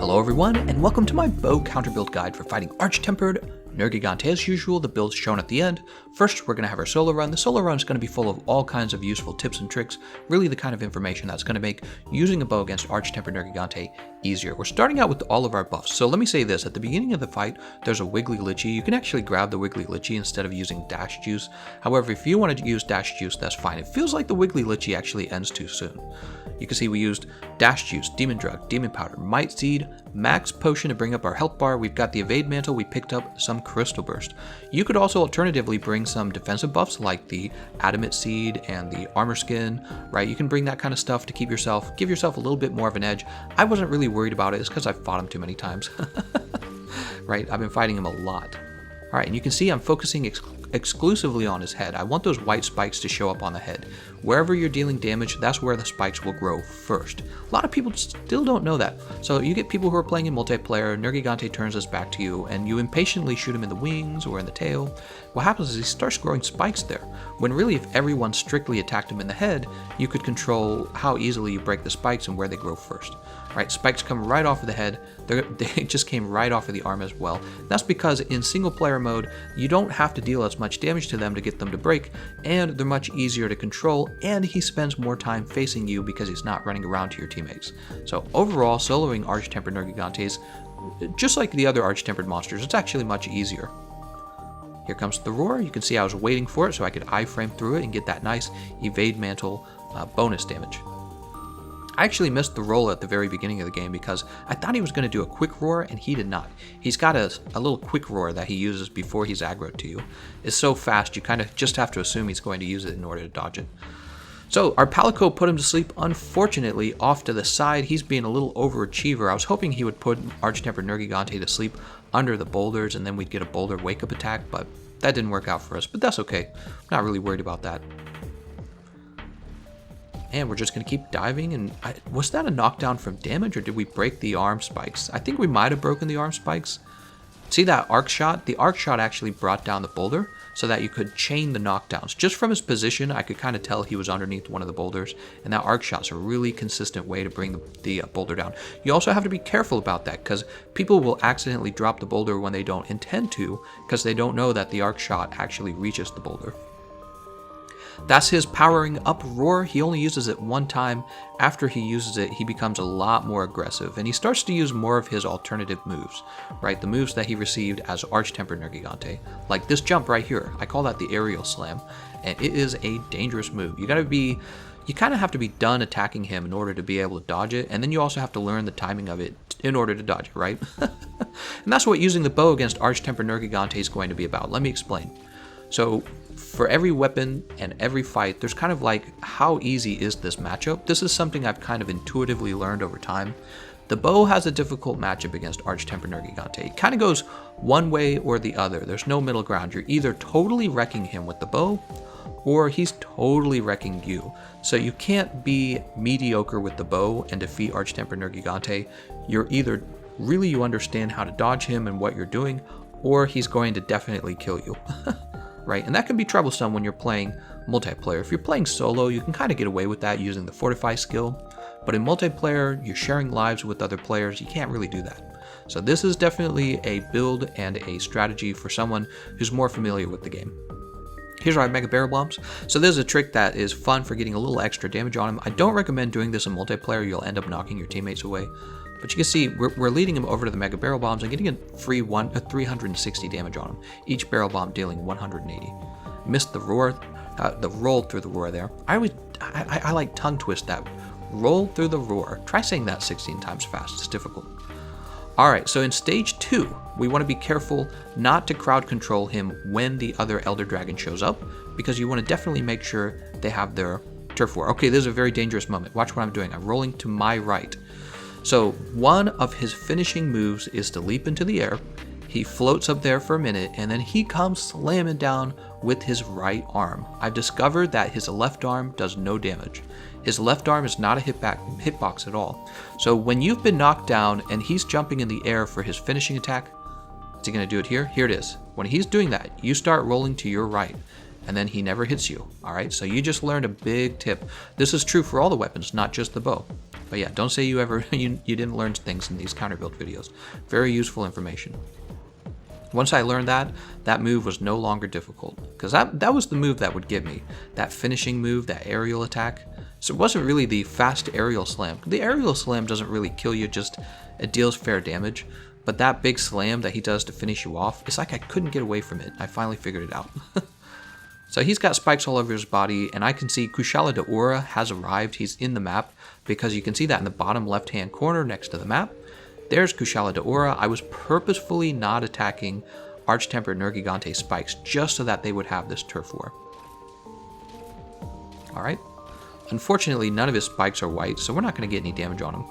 Hello everyone, and welcome to my bow counter build guide for fighting Arch Tempered Nergigante. As usual, the build's shown at the end. First, we're going to have our solo run. The solo run is going to be full of all kinds of useful tips and tricks, really the kind of information that's going to make using a bow against Arch Tempered Nergigante easier. We're starting out with all of our buffs. So let me say this, at the beginning of the fight, there's a Wiggly Litchi. You can actually grab the Wiggly Litchi instead of using Dash Juice. However, if you wanted to use Dash Juice, that's fine. It feels like the Wiggly Litchi actually ends too soon. You can see we used Dash Juice, Demon Drug, Demon Powder, Might Seed, Max Potion to bring up our health bar. We've got the Evade Mantle. We picked up some Crystal Burst. You could also alternatively bring some defensive buffs like the Adamant Seed and the Armor Skin, right? You can bring that kind of stuff to give yourself a little bit more of an edge. I wasn't really worried about it. It's because I've fought him too many times, right? I've been fighting him a lot. All right, and you can see I'm focusing exclusively on his head. I want those white spikes to show up on the head. Wherever you're dealing damage, that's where the spikes will grow first. A lot of people still don't know that. So you get people who are playing in multiplayer, Nergigante turns his back to you, and you impatiently shoot him in the wings or in the tail. What happens is he starts growing spikes there, when really if everyone strictly attacked him in the head, you could control how easily you break the spikes and where they grow first. Right, spikes come right off of the head. They just came right off of the arm as well. That's because in single player mode, you don't have to deal as much damage to them to get them to break, and they're much easier to control, and he spends more time facing you because he's not running around to your teammates. So overall, soloing Arch Tempered Nergigantes, just like the other Arch Tempered monsters, it's actually much easier. Here comes the roar. You can see I was waiting for it so I could iframe through it and get that nice Evade Mantle bonus damage. I actually missed the roll at the very beginning of the game because I thought he was going to do a quick roar and he did not. He's got a little quick roar that he uses before he's aggroed to you. It's so fast you kind of just have to assume he's going to use it in order to dodge it. So our Palico put him to sleep, unfortunately, off to the side. He's being a little overachiever. I was hoping he would put Arch Tempered Nergigante to sleep under the boulders and then we'd get a boulder wake up attack, but that didn't work out for us, but that's okay. I'm not really worried about that. And we're just going to keep diving, and was that a knockdown from damage, or did we break the arm spikes? I think we might have broken the arm spikes. See that arc shot? The arc shot actually brought down the boulder so that you could chain the knockdowns. Just from his position, I could kind of tell he was underneath one of the boulders, and that arc shot's a really consistent way to bring the boulder down. You also have to be careful about that, because people will accidentally drop the boulder when they don't intend to, because they don't know that the arc shot actually reaches the boulder. That's his powering up roar. He only uses it one time. After he uses it, he becomes a lot more aggressive, and he starts to use more of his alternative moves, right? The moves that he received as Arch Tempered Nergigante, like this jump right here. I call that the aerial slam, and it is a dangerous move. You kind of have to be done attacking him in order to be able to dodge it, and then you also have to learn the timing of it in order to dodge it, right? And that's what using the bow against Arch Tempered Nergigante is going to be about. Let me explain. So for every weapon and every fight, there's kind of like, how easy is this matchup? This is something I've kind of intuitively learned over time. The bow has a difficult matchup against Arch Tempered Nergigante. It kind of goes one way or the other. There's no middle ground. You're either totally wrecking him with the bow, or he's totally wrecking you. So you can't be mediocre with the bow and defeat Arch Tempered Nergigante. You're either really you understand how to dodge him and what you're doing, or he's going to definitely kill you. Right? And that can be troublesome when you're playing multiplayer. If you're playing solo, you can kind of get away with that using the Fortify skill. But in multiplayer, you're sharing lives with other players. You can't really do that. So this is definitely a build and a strategy for someone who's more familiar with the game. Here's our Mega Barrel Bombs. So this is a trick that is fun for getting a little extra damage on him. I don't recommend doing this in multiplayer. You'll end up knocking your teammates away. But you can see we're leading him over to the Mega Barrel Bombs and getting a free 360 damage on him. Each barrel bomb dealing 180. Missed the roar, the roll through the roar there. I like tongue twist that. Roll through the roar. Try saying that 16 times fast. It's difficult. All right, so in stage 2, we want to be careful not to crowd control him when the other Elder Dragon shows up, because you want to definitely make sure they have their turf war. Okay, this is a very dangerous moment. Watch what I'm doing. I'm rolling to my right. So one of his finishing moves is to leap into the air. He floats up there for a minute, and then he comes slamming down with his right arm. I've discovered that his left arm does no damage. His left arm is not a hitbox at all. So when you've been knocked down and he's jumping in the air for his finishing attack, is he going to do it here? Here it is. When he's doing that, you start rolling to your right, and then he never hits you. All right, so you just learned a big tip. This is true for all the weapons, not just the bow. But yeah, don't say you ever you didn't learn things in these counter build videos. Very useful information. Once I learned that move was no longer difficult, because that was the move that would get me. That finishing move, that aerial attack. So it wasn't really the fast aerial slam. The aerial slam doesn't really kill you, just it deals fair damage. But that big slam that he does to finish you off, it's like I couldn't get away from it. I finally figured it out. So he's got spikes all over his body, and I can see Kushala Daora has arrived. He's in the map, because you can see that in the bottom left-hand corner next to the map. There's Kushala Daora. I was purposefully not attacking Arch Tempered Nergigante spikes just so that they would have this turf war. Alright. Unfortunately, none of his spikes are white, so we're not going to get any damage on him.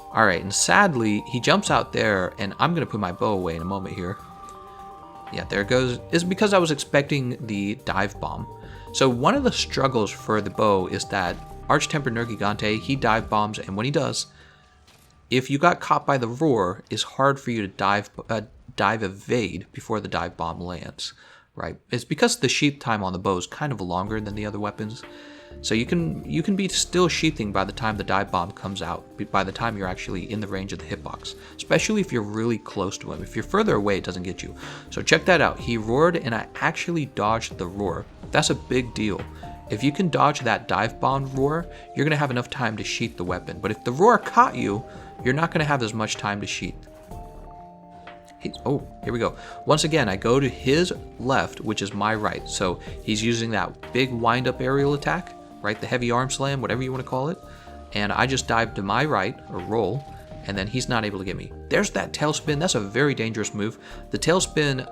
Alright, and sadly, he jumps out there, and I'm going to put my bow away in a moment here. Yeah, there it goes. It's because I was expecting the dive bomb. So one of the struggles for the bow is that Arch Tempered Nergigante, he dive bombs, and when he does, if you got caught by the roar, it's hard for you to dive evade before the dive bomb lands, right? It's because the sheath time on the bow is kind of longer than the other weapons. So you can be still sheathing by the time the dive bomb comes out, by the time you're actually in the range of the hitbox, especially if you're really close to him. If you're further away, it doesn't get you. So check that out. He roared and I actually dodged the roar. That's a big deal. If you can dodge that dive bomb roar, you're going to have enough time to sheath the weapon. But if the roar caught you, you're not going to have as much time to sheath. Oh, here we go. Once again, I go to his left, which is my right. So he's using that big wind-up aerial attack, right? The heavy arm slam, whatever you want to call it. And I just dive to my right, or roll, and then he's not able to get me. There's that tailspin. That's a very dangerous move. The tailspin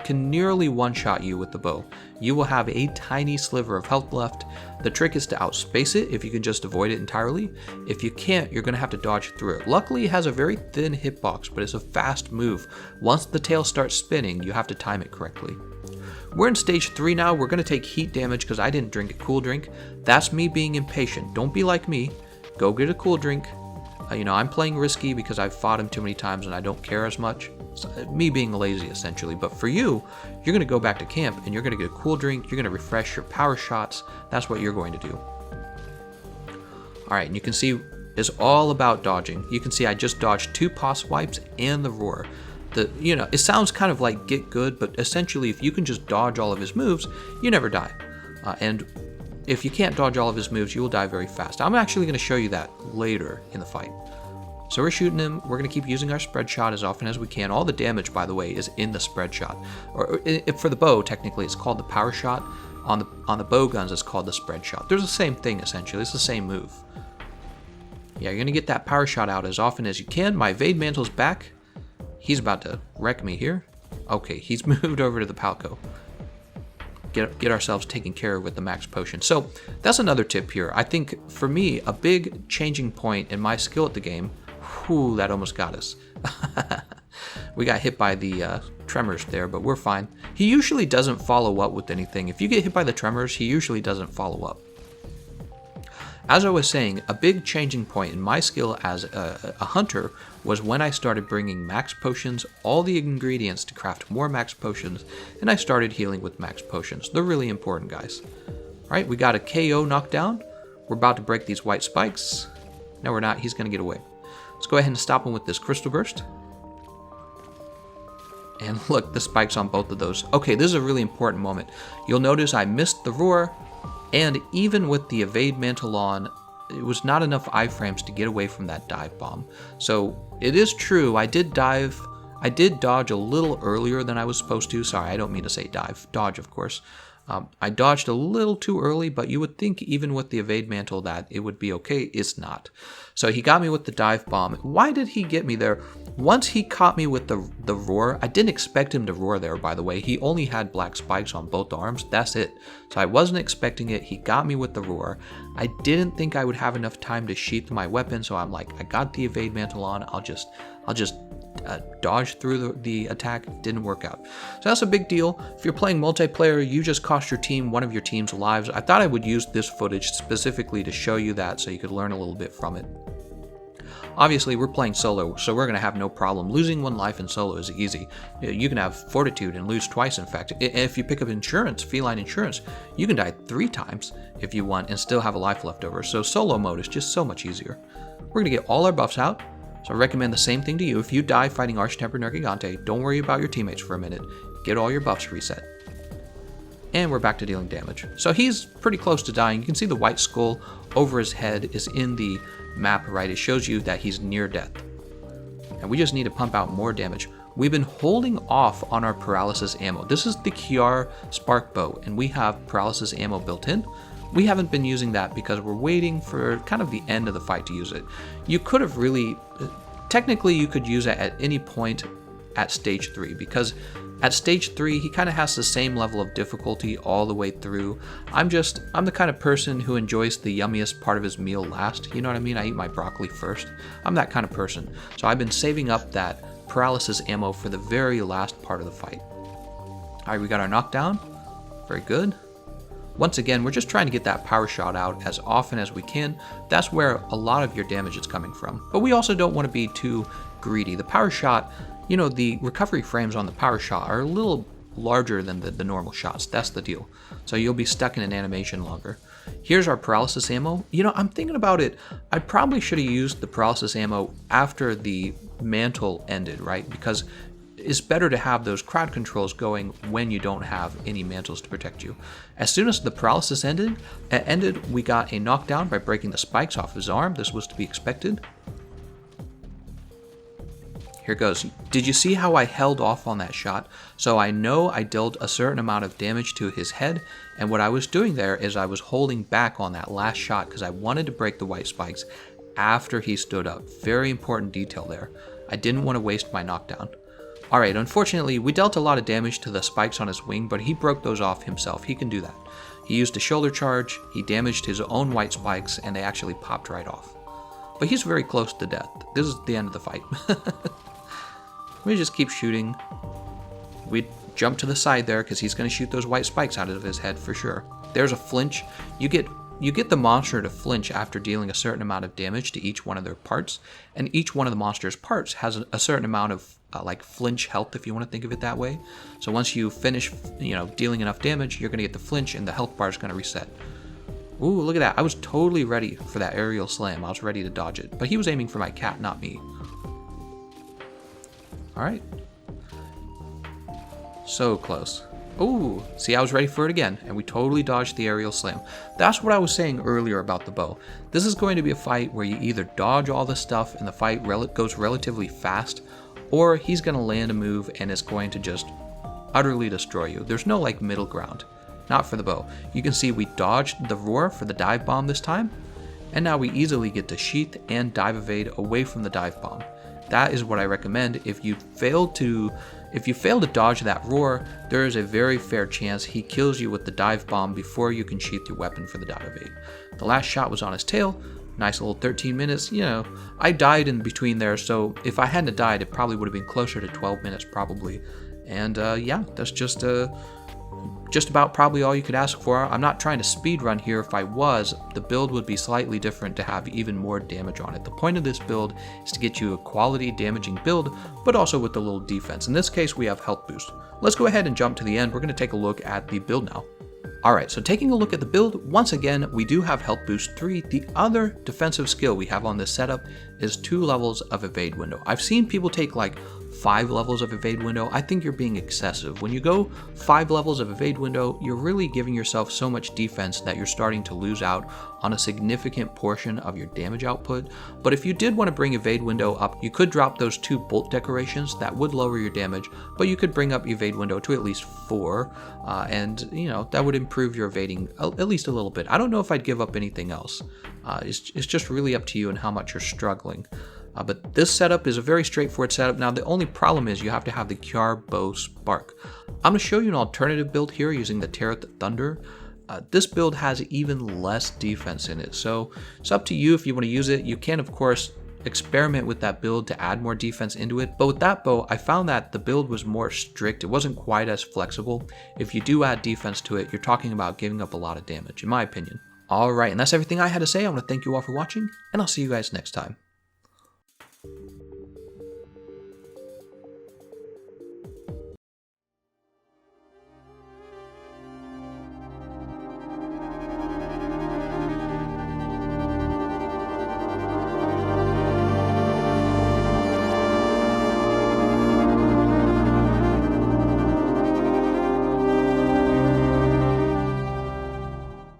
can nearly one-shot you with the bow. You will have a tiny sliver of health left. The trick is to outspace it if you can just avoid it entirely. If you can't, you're going to have to dodge through it. Luckily, it has a very thin hitbox, but it's a fast move. Once the tail starts spinning, you have to time it correctly. We're in stage 3 now. We're going to take heat damage because I didn't drink a cool drink. That's me being impatient. Don't be like me. Go get a cool drink. I'm playing risky because I've fought him too many times and I don't care as much. It's me being lazy, essentially. But for you, you're going to go back to camp and you're going to get a cool drink. You're going to refresh your power shots. That's what you're going to do. All right, and you can see it's all about dodging. You can see I just dodged 2 pos wipes and the roar. It sounds kind of like get good, but essentially if you can just dodge all of his moves, you never die. And if you can't dodge all of his moves, you will die very fast. I'm actually going to show you that later in the fight. So we're shooting him. We're going to keep using our spread shot as often as we can. All the damage, by the way, is in the spread shot. Or for the bow, technically, it's called the power shot. On the bow guns, it's called the spread shot. They're the same thing, essentially. It's the same move. Yeah, you're going to get that power shot out as often as you can. My evade mantle's back. He's about to wreck me here. Okay, he's moved over to the Palco. Get ourselves taken care of with the max potion. So that's another tip here. I think for me, a big changing point in my skill at the game, whew, that almost got us. We got hit by the tremors there, but we're fine. He usually doesn't follow up with anything. If you get hit by the tremors, he usually doesn't follow up. As I was saying, a big changing point in my skill as a hunter was when I started bringing max potions, all the ingredients to craft more max potions, and I started healing with max potions. They're really important, guys. All right, we got a KO knockdown. We're about to break these white spikes. No, we're not. He's going to get away. Let's go ahead and stop him with this crystal burst. And look, the spikes on both of those. Okay, this is a really important moment. You'll notice I missed the roar, and even with the evade mantle on, it was not enough iframes to get away from that dive bomb. So it is true, I did dodge a little earlier than I was supposed to. Sorry, I don't mean to say dive. Dodge, of course. I dodged a little too early, but you would think even with the evade mantle that it would be okay. It's not. So he got me with the dive bomb. Why did he get me there? Once he caught me with the roar, I didn't expect him to roar there, by the way. He only had black spikes on both arms. That's it. So I wasn't expecting it. He got me with the roar. I didn't think I would have enough time to sheath my weapon, so I'm like, I got the evade mantle on. I'll just dodge through the attack. Didn't work out. So that's a big deal. If you're playing multiplayer, you just cost your team one of your team's lives. I thought I would use this footage specifically to show you that so you could learn a little bit from it. Obviously, we're playing solo, so we're going to have no problem. Losing 1 life in solo is easy. You can have fortitude and lose twice, in fact. If you pick up insurance, feline insurance, you can die 3 times if you want and still have a life left over. So solo mode is just so much easier. We're going to get all our buffs out, so I recommend the same thing to you. If you die fighting Arch Tempered Nergigante, don't worry about your teammates for a minute. Get all your buffs reset. And we're back to dealing damage. So he's pretty close to dying. You can see the white skull over his head is in the map, right? It shows you that he's near death. And we just need to pump out more damage. We've been holding off on our paralysis ammo. This is the Kiar Spark Bow, and we have paralysis ammo built in. We haven't been using that because we're waiting for kind of the end of the fight to use it. You could have really, technically you could use it at any point at stage 3, because at stage 3 he kind of has the same level of difficulty all the way through. I'm the kind of person who enjoys the yummiest part of his meal last, you know what I mean? I eat my broccoli first. I'm that kind of person. So I've been saving up that paralysis ammo for the very last part of the fight. Alright, we got our knockdown. Very good. Once again, we're just trying to get that power shot out as often as we can. That's where a lot of your damage is coming from. But we also don't want to be too greedy. The power shot, you know, the recovery frames on the power shot are a little larger than the normal shots. That's the deal. So you'll be stuck in an animation longer. Here's our paralysis ammo. You know, I'm thinking about it. I probably should have used the paralysis ammo after the mantle ended, right? Because it's better to have those crowd controls going when you don't have any mantles to protect you. As soon as the paralysis ended, we got a knockdown by breaking the spikes off his arm. This was to be expected. Here goes. Did you see how I held off on that shot? So I know I dealt a certain amount of damage to his head, and what I was doing there is I was holding back on that last shot because I wanted to break the white spikes after he stood up. Very important detail there. I didn't want to waste my knockdown. Alright, unfortunately, we dealt a lot of damage to the spikes on his wing, but he broke those off himself. He can do that. He used a shoulder charge, he damaged his own white spikes, and they actually popped right off. But he's very close to death. This is the end of the fight. We just keep shooting. We jump to the side there because he's going to shoot those white spikes out of his head for sure. There's a flinch. You get the monster to flinch after dealing a certain amount of damage to each one of their parts, and each one of the monster's parts has a certain amount of like flinch health, if you want to think of it that way. So once you finish, you know, dealing enough damage, you're going to get the flinch, and the health bar is going to reset. Ooh, look at that! I was totally ready for that aerial slam. I was ready to dodge it, but he was aiming for my cat, not me. All right. So close. Ooh, see, I was ready for it again, and we totally dodged the aerial slam. That's what I was saying earlier about the bow. This is going to be a fight where you either dodge all the stuff and the fight goes relatively fast, or he's going to land a move and it's going to just utterly destroy you. There's no like middle ground. Not for the bow. You can see we dodged the roar for the dive bomb this time, and now we easily get to sheath and dive evade away from the dive bomb. That is what I recommend. If you fail to dodge that roar, there is a very fair chance he kills you with the dive bomb before you can sheath your weapon for the dive evade. The last shot was on his tail. Nice little 13 minutes. You know, I died in between there, so if I hadn't died, it probably would have been closer to 12 minutes probably. And yeah, that's just about probably all you could ask for. I'm not trying to speed run here. If I was, the build would be slightly different to have even more damage on it. The point of this build is to get you a quality damaging build, but also with a little defense. In this case, we have health boost. Let's go ahead and jump to the end. We're going to take a look at the build now. Alright, so taking a look at the build, once again, we do have Health Boost 3. The other defensive skill we have on this setup is 2 levels of Evade Window. I've seen people take like 5 levels of Evade Window. I think you're being excessive. When you go 5 levels of Evade Window, you're really giving yourself so much defense that you're starting to lose out on a significant portion of your damage output. But if you did want to bring Evade Window up, you could drop those 2 bolt decorations. That would lower your damage, but you could bring up Evade Window to at least 4, and you know, that would improve your evading at least a little bit. I don't know if I'd give up anything else. It's just really up to you and how much you're struggling. But this setup is a very straightforward setup. Now, the only problem is you have to have the Kiar Bow Spark. I'm going to show you an alternative build here using the Tear at the Thunder. This build has even less defense in it, so it's up to you if you want to use it. You can, of course, experiment with that build to add more defense into it. But with that bow, I found that the build was more strict. It wasn't quite as flexible. If you do add defense to it, you're talking about giving up a lot of damage, in my opinion. Alright, and that's everything I had to say. I want to thank you all for watching, and I'll see you guys next time.